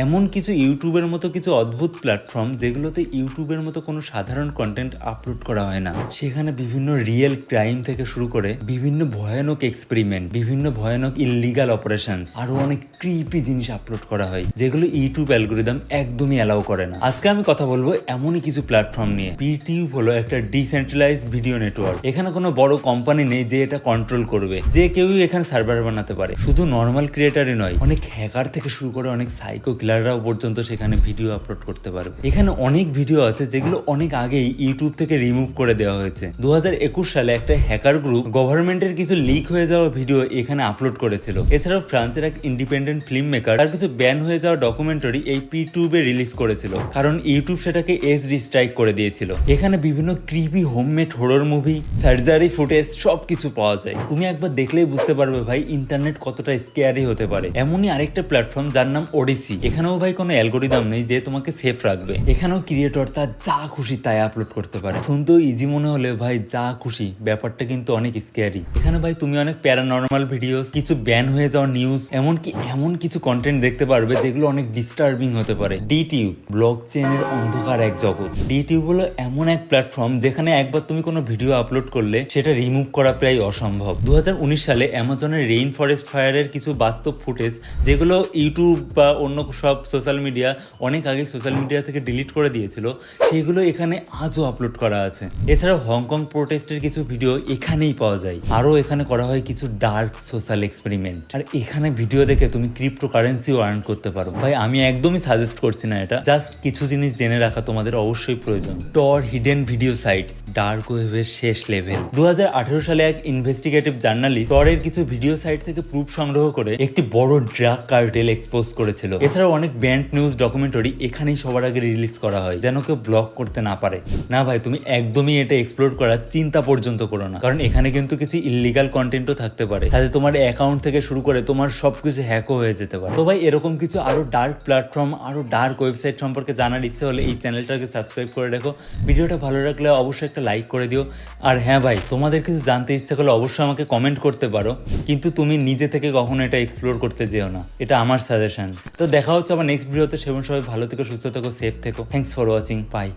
এমন কিছু ইউটিউবের মতো কিছু অদ্ভুত প্ল্যাটফর্ম যেগুলোতে ইউটিউবের মতো কোনো সাধারণ কন্টেন্ট আপলোড করা হয় না। সেখানে বিভিন্ন রিয়েল ক্রাইম থেকে শুরু করে বিভিন্ন ভয়ানক এক্সপেরিমেন্ট, বিভিন্ন ভয়ানক ইললিগাল অপারেশনস, আরো অনেক ক্রিপি জিনিস আপলোড করা হয় যেগুলো ইউটিউব অ্যালগোরিদম একদমই অ্যালাউ করে না। আজকে আমি কথা বলবো এমনই কিছু প্ল্যাটফর্ম নিয়ে। পিটিউব হলো একটা ডিসেন্ট্রালাইজড ভিডিও নেটওয়ার্ক। এখানে কোনো বড় কোম্পানি নেই যে এটা কন্ট্রোল করবে, যে কেউই এখানে সার্ভার বানাতে পারে। শুধু নর্মাল ক্রিয়েটারই নয়, অনেক হ্যাকার থেকে শুরু করে অনেক সাইকো কিলাররাও পর্যন্ত সেখানে ভিডিও আপলোড করতে পারবে। এখানে অনেক ভিডিও আছে যেগুলো অনেক আগেই ইউটিউব থেকে রিমুভ করে দেওয়া হয়েছে। 2021 সালে একটা হ্যাকার গ্রুপ গভর্নমেন্টের কিছু লিক হয়ে যাওয়া ভিডিও এখানে আপলোড করেছিল। এছাড়াও ফ্রান্সের এক ইন্ডিপেন্ডেন্ট ফিল্ম মেকার তার কিছু ব্যান হয়ে যাওয়া ডকুমেন্টারি এই পিটিউবে রিলিজ করেছিল, কারণ ইউটিউব সেটাকে এজ রিস্ট্রাইক করে দিয়েছিল। এখানে বিভিন্ন creepy homemade horror movie, surgery footage সবকিছু পাওয়া যায়। তুমি একবার দেখলেই বুঝতে পারবে ভাই ইন্টারনেট কতটা স্কেয়ারি হতে পারে। এমনই আরেকটা প্ল্যাটফর্ম যার নাম ওডিসি। এখানেও ভাই কোনো অ্যালগোরিদম নেই যে তোমাকে সেফ রাখবে। এখানেও ক্রিয়েটর তার যা খুশি তাই আপলোড করতে পারে। শুনতেও ইজি মনে হলে ভাই যা খুশি, ব্যাপারটা কিন্তু অনেক স্কেয়ারি। এখানে ভাই তুমি অনেক প্যারানর্মাল ভিডিওস, কিছু ব্যান হয়ে যাওয়া নিউজ, এমনকি এমন কিছু কন্টেন্ট দেখতে পারবে যেগুলো অনেক ডিস্টার্বিং হতে পারে। ডিটিউব ব্লক চেনের অন্ধকার এক জগৎ। ডিটিউব হলো এমন এক প্ল্যাটফর্ম যেখানে একবার তুমি কোনো ভিডিও আপলোড করলে সেটা রিমুভ করা প্রায় অসম্ভব। 2019 সালে অ্যামাজনের রেইন ফরেস্ট ফায়ারের কিছু বাস্তব ফুটেজ, যেগুলো ইউটিউব বা অন্য সব সোশ্যাল মিডিয়া অনেক আগে সোশ্যাল মিডিয়া থেকে ডিলিট করে দিয়েছিল, সেগুলো এখানে আজও আপলোড করা আছে। এছাড়াও হংকং প্রোটেস্টের কিছু ভিডিও এখানেই পাওয়া যায়। আরও এখানে করা হয় কিছু ডার্ক সোশ্যাল এক্সপেরিমেন্ট। আর এখানে ভিডিও দেখে তুমি ক্রিপ্টো কারেন্সিও আর্ন করতে পারো। ভাই আমি একদমই সাজেস্ট করছি না এটা, জাস্ট কিছু জিনিস জেনে রাখা তোমাদের অবশ্যই প্রয়োজন। টর হিডেন ভিডিও সাইটস, ডার্ক ওয়েবের শেষ লেভেল। 2018 সালে এক ইনভেস্টিগেটিভ জার্নালিস্ট টরের কিছু ভিডিও সাইট থেকে প্রুফ সংগ্রহ করে একটি বড় ড্রাগ কার্টেল এক্সপোজ করেছিল। এছাড়াও অনেক ব্যান্ড নিউজ ডকুমেন্টারি এখানেই সবার আগে রিলিজ করা হয়, যেন কেউ ব্লক করতে না পারে। না ভাই তুমি একদমই এটা এক্সপ্লোর করার চিন্তা পর্যন্ত করো না, কারণ এখানে কিন্তু কিছু ইললিগাল কন্টেন্টও থাকতে পারে, সাথে তোমার অ্যাকাউন্ট থেকে শুরু করে তোমার সবকিছু হ্যাকও হয়ে যেতে পারে। তো ভাই এরকম কিছু আরো ডার্ক প্ল্যাটফর্ম, আরো ডার্ক ওয়েবসাইট সম্পর্কে জানার ইচ্ছে হলে এই চ্যানেলটাকে সাবস্ক্রাইব করে রাখো। ভিডিওটা ভালো লাগলে অবশ্যই একটা লাইক করে দিও। আর হ্যাঁ ভাই, তোমাদের কিছু জানতে ইচ্ছে করলে অবশ্যই আমাকে কমেন্ট করতে পারো, কিন্তু তুমি নিজে থেকে কখনো এটা এক্সপ্লোর করতে যেও না, এটা আমার সাজেশন। তো দেখা হচ্ছে আবার নেক্সট ভিডিওতে। সেবন সবাই ভালো থেকো, সুস্থ থেকো, সেফ থেকো। Thanks for watching, by.